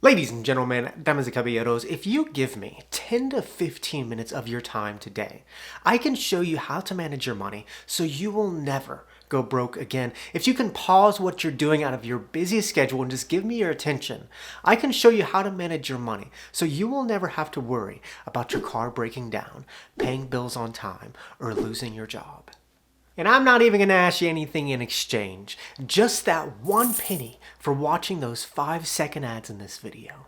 Ladies and gentlemen, damas y caballeros, if you give me 10 to 15 minutes of your time today, I can show you how to manage your money so you will never go broke again. If you can pause what you're doing out of your busy schedule and just give me your attention, I can show you how to manage your money so you will never have to worry about your car breaking down, paying bills on time, or losing your job. And I'm not even going to ask you anything in exchange, just that 1 penny for watching those 5-second ads in this video.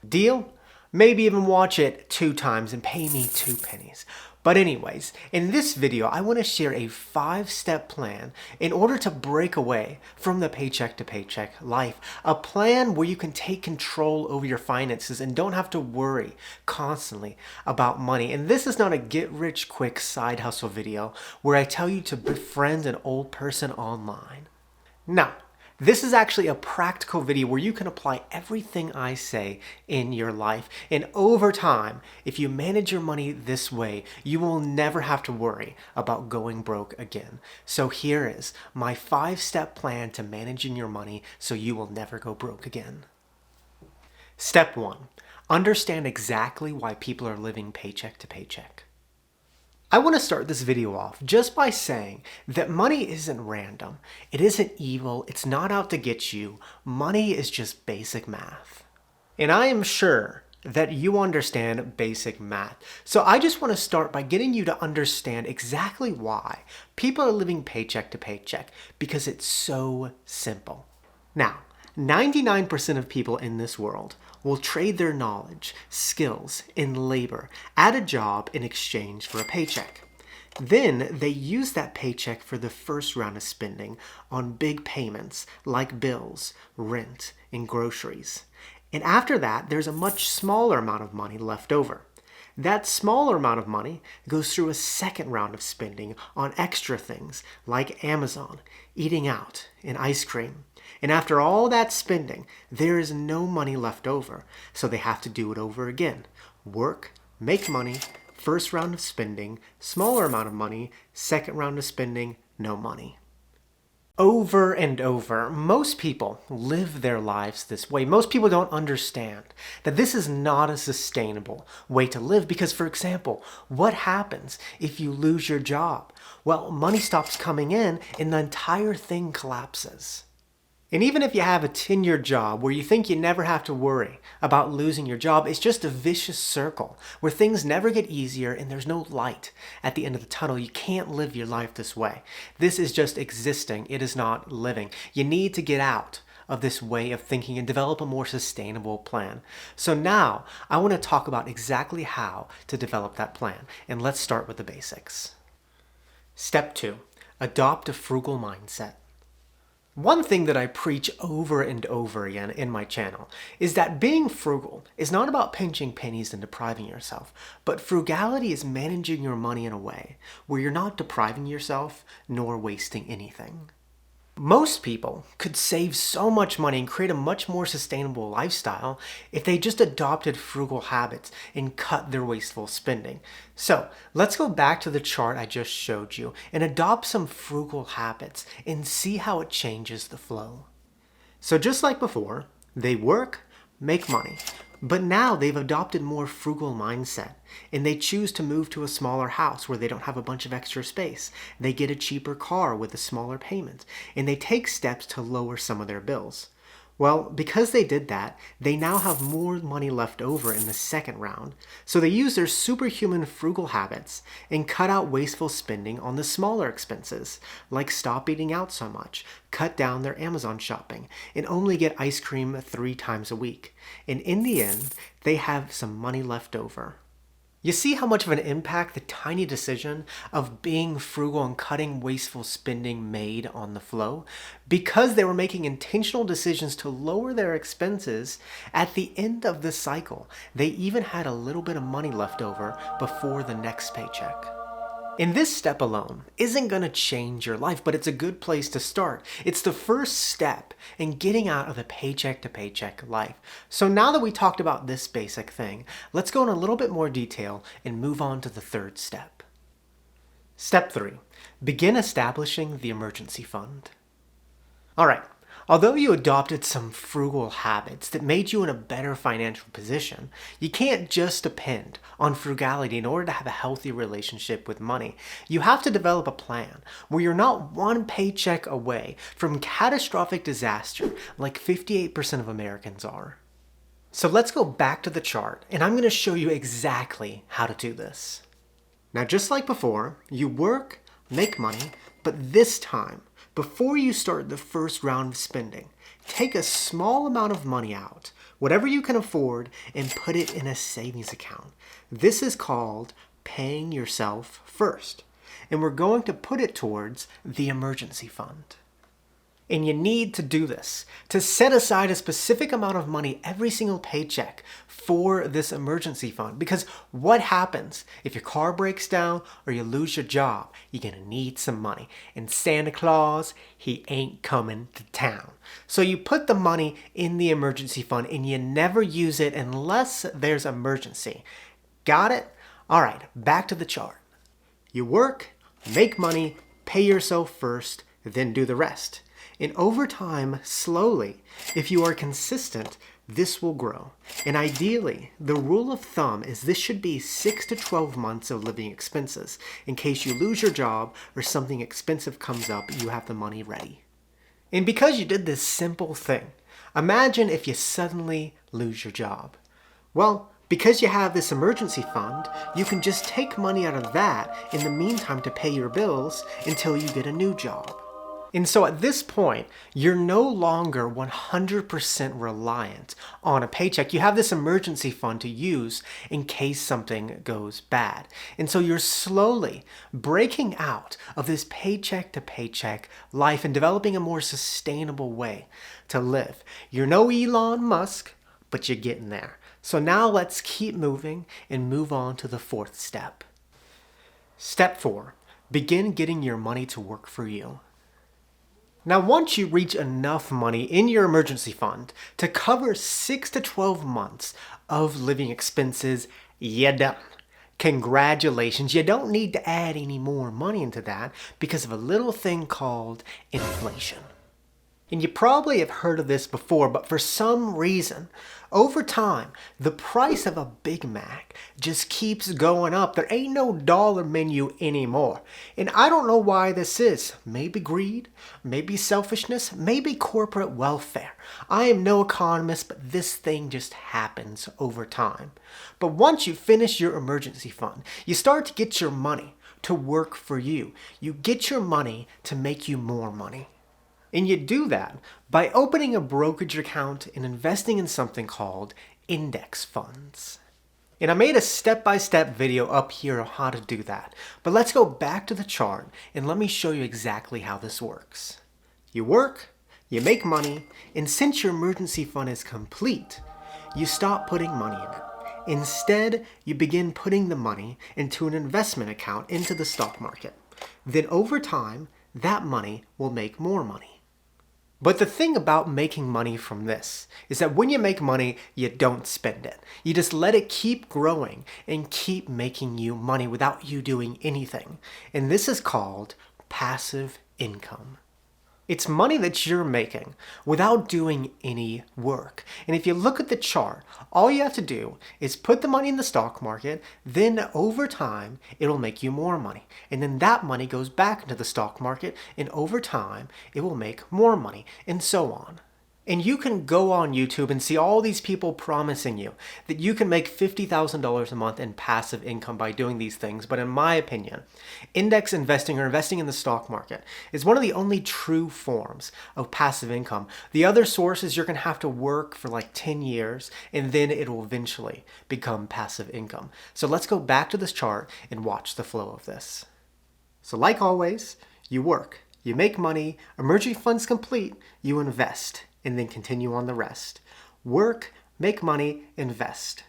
Deal? Maybe even watch it 2 times and pay me 2 pennies. But anyways, in this video, I want to share a 5-step plan in order to break away from the paycheck to paycheck life. A plan where you can take control over your finances and don't have to worry constantly about money. And this is not a get-rich-quick side hustle video where I tell you to befriend an old person online. Now, this is actually a practical video where you can apply everything I say in your life. And over time, if you manage your money this way, you will never have to worry about going broke again. So here is my 5-step plan to managing your money so you will never go broke again. Step 1. Understand exactly why people are living paycheck to paycheck. I want to start this video off just by saying that money isn't random. It isn't evil. It's not out to get you. Money is just basic math. And I am sure that you understand basic math. So I just want to start by getting you to understand exactly why people are living paycheck to paycheck, because it's so simple. Now, 99% of people in this world will trade their knowledge, skills, and labor at a job in exchange for a paycheck. Then they use that paycheck for the first round of spending on big payments like bills, rent, and groceries. And after that, there's a much smaller amount of money left over. That smaller amount of money goes through a second round of spending on extra things like Amazon, eating out, and ice cream. And after all that spending, there is no money left over, so they have to do it over again. Work, make money, first round of spending, smaller amount of money, second round of spending, no money. Over and over, most people live their lives this way. Most people don't understand that this is not a sustainable way to live because, for example, what happens if you lose your job? Well, money stops coming in and the entire thing collapses. And even if you have a tenured job where you think you never have to worry about losing your job, it's just a vicious circle where things never get easier and there's no light at the end of the tunnel. You can't live your life this way. This is just existing. It is not living. You need to get out of this way of thinking and develop a more sustainable plan. So now I want to talk about exactly how to develop that plan. And let's start with the basics. Step 2, adopt a frugal mindset. One thing that I preach over and over again in my channel is that being frugal is not about pinching pennies and depriving yourself, but frugality is managing your money in a way where you're not depriving yourself nor wasting anything. Most people could save so much money and create a much more sustainable lifestyle if they just adopted frugal habits and cut their wasteful spending. So let's go back to the chart I just showed you and adopt some frugal habits and see how it changes the flow. So just like before, they work, make money. But now they've adopted more frugal mindset and they choose to move to a smaller house where they don't have a bunch of extra space. They get a cheaper car with a smaller payment and they take steps to lower some of their bills. Well, because they did that, they now have more money left over in the second round. So they use their superhuman frugal habits and cut out wasteful spending on the smaller expenses, like stop eating out so much, cut down their Amazon shopping, and only get ice cream 3 times a week. And in the end, they have some money left over. You see how much of an impact the tiny decision of being frugal and cutting wasteful spending made on the flow? Because they were making intentional decisions to lower their expenses, at the end of the cycle, they even had a little bit of money left over before the next paycheck. And this step alone isn't going to change your life, but it's a good place to start. It's the first step in getting out of the paycheck to paycheck life. So now that we talked about this basic thing, let's go in a little bit more detail and move on to the third step. Step 3, begin establishing the emergency fund. All right, Although you adopted some frugal habits that made you in a better financial position, you can't just depend on frugality in order to have a healthy relationship with money. You have to develop a plan where you're not one paycheck away from catastrophic disaster like 58% of Americans are. So let's go back to the chart, and I'm going to show you exactly how to do this. Now, just like before, you work, make money, but this time, before you start the first round of spending, take a small amount of money out, whatever you can afford, and put it in a savings account. This is called paying yourself first, and we're going to put it towards the emergency fund. And you need to do this, to set aside a specific amount of money every single paycheck for this emergency fund. Because what happens if your car breaks down or you lose your job? You're gonna need some money. And Santa Claus, he ain't coming to town. So you put the money in the emergency fund and you never use it unless there's an emergency. Got it? All right, back to the chart. You work, make money, pay yourself first, then do the rest. And over time, slowly, if you are consistent, this will grow. And ideally, the rule of thumb is this should be 6 to 12 months of living expenses. In case you lose your job or something expensive comes up, you have the money ready. And because you did this simple thing, imagine if you suddenly lose your job. Well, because you have this emergency fund, you can just take money out of that in the meantime to pay your bills until you get a new job. And so at this point, you're no longer 100% reliant on a paycheck. You have this emergency fund to use in case something goes bad. And so you're slowly breaking out of this paycheck to paycheck life and developing a more sustainable way to live. You're no Elon Musk, but you're getting there. So now let's keep moving and move on to the fourth step. Step 4, begin getting your money to work for you. Now, once you reach enough money in your emergency fund to cover 6 to 12 months of living expenses, you're done. Congratulations, you don't need to add any more money into that because of a little thing called inflation. And you probably have heard of this before, but for some reason, over time, the price of a Big Mac just keeps going up. There ain't no dollar menu anymore. And I don't know why this is. Maybe greed, maybe selfishness, maybe corporate welfare. I am no economist, but this thing just happens over time. But once you finish your emergency fund, you start to get your money to work for you. You get your money to make you more money. And you do that by opening a brokerage account and investing in something called index funds. And I made a step-by-step video up here on how to do that. But let's go back to the chart and let me show you exactly how this works. You work, you make money, and since your emergency fund is complete, you stop putting money in it. Instead, you begin putting the money into an investment account into the stock market. Then over time, that money will make more money. But the thing about making money from this is that when you make money, you don't spend it. You just let it keep growing and keep making you money without you doing anything. And this is called passive income. It's money that you're making without doing any work. And if you look at the chart, all you have to do is put the money in the stock market, then over time, it'll make you more money. And then that money goes back into the stock market, and over time, it will make more money, and so on. And you can go on YouTube and see all these people promising you that you can make $50,000 a month in passive income by doing these things. But in my opinion, index investing or investing in the stock market is one of the only true forms of passive income. The other sources, you're going to have to work for like 10 years and then it will eventually become passive income. So let's go back to this chart and watch the flow of this. So like always, you work, you make money, emergency funds complete, you invest, and then continue on the rest. Work, make money, invest.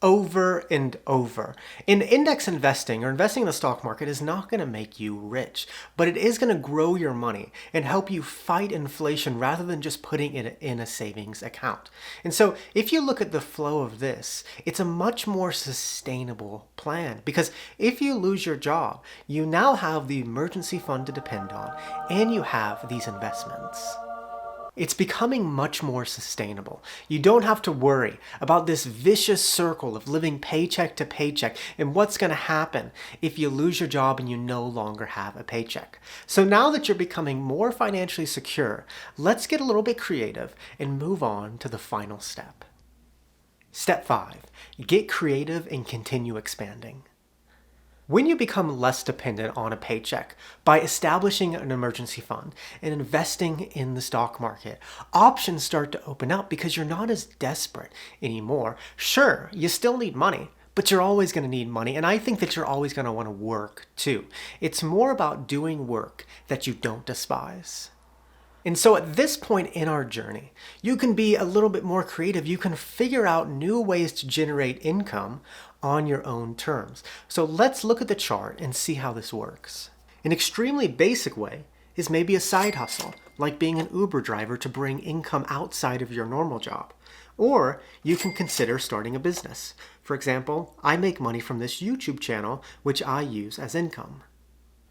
Over and over. And index investing or investing in the stock market is not going to make you rich, but it is going to grow your money and help you fight inflation rather than just putting it in a savings account. And so if you look at the flow of this, it's a much more sustainable plan because if you lose your job, you now have the emergency fund to depend on and you have these investments. It's becoming much more sustainable. You don't have to worry about this vicious circle of living paycheck to paycheck and what's going to happen if you lose your job and you no longer have a paycheck. So now that you're becoming more financially secure, let's get a little bit creative and move on to the final step. Step 5, get creative and continue expanding. When you become less dependent on a paycheck by establishing an emergency fund and investing in the stock market, options start to open up because you're not as desperate anymore. Sure, you still need money, but you're always going to need money, and I think that you're always going to want to work too. It's more about doing work that you don't despise. And so at this point in our journey, you can be a little bit more creative. You can figure out new ways to generate income on your own terms. So let's look at the chart and see how this works. An extremely basic way is maybe a side hustle, like being an Uber driver to bring income outside of your normal job. Or you can consider starting a business. For example, I make money from this YouTube channel, which I use as income.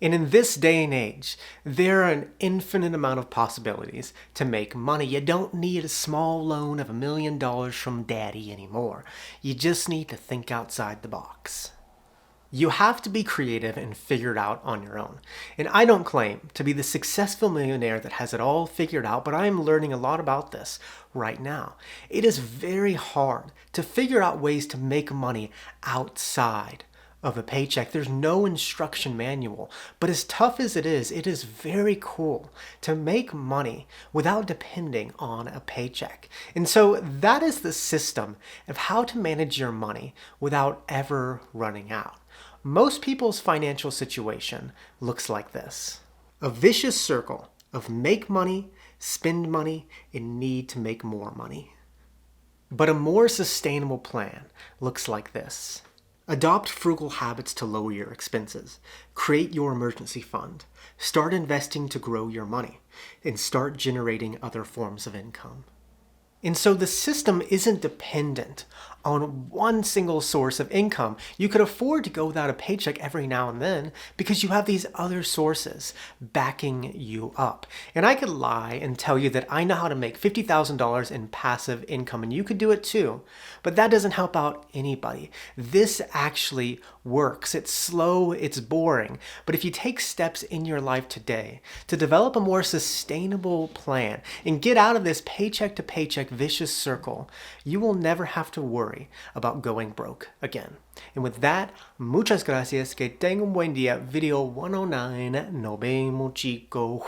And in this day and age, there are an infinite amount of possibilities to make money. You don't need a small loan of $1 million from daddy anymore. You just need to think outside the box. You have to be creative and figure it out on your own. And I don't claim to be the successful millionaire that has it all figured out, but I am learning a lot about this right now. It is very hard to figure out ways to make money outside of a paycheck. There's no instruction manual, but as tough as it is very cool to make money without depending on a paycheck. And so that is the system of how to manage your money without ever running out. Most people's financial situation looks like this: a vicious circle of make money, spend money, and need to make more money. But a more sustainable plan looks like this: adopt frugal habits to lower your expenses. Create your emergency fund. Start investing to grow your money. And start generating other forms of income. And so the system isn't dependent on one single source of income. You could afford to go without a paycheck every now and then because you have these other sources backing you up. And I could lie and tell you that I know how to make $50,000 in passive income, and you could do it too, but that doesn't help out anybody. This actually works. It's slow, it's boring, but if you take steps in your life today to develop a more sustainable plan and get out of this paycheck to paycheck vicious circle, you will never have to worry about going broke again. And with that, muchas gracias, que tengan un buen día. Video 109, nos vemos, chicos.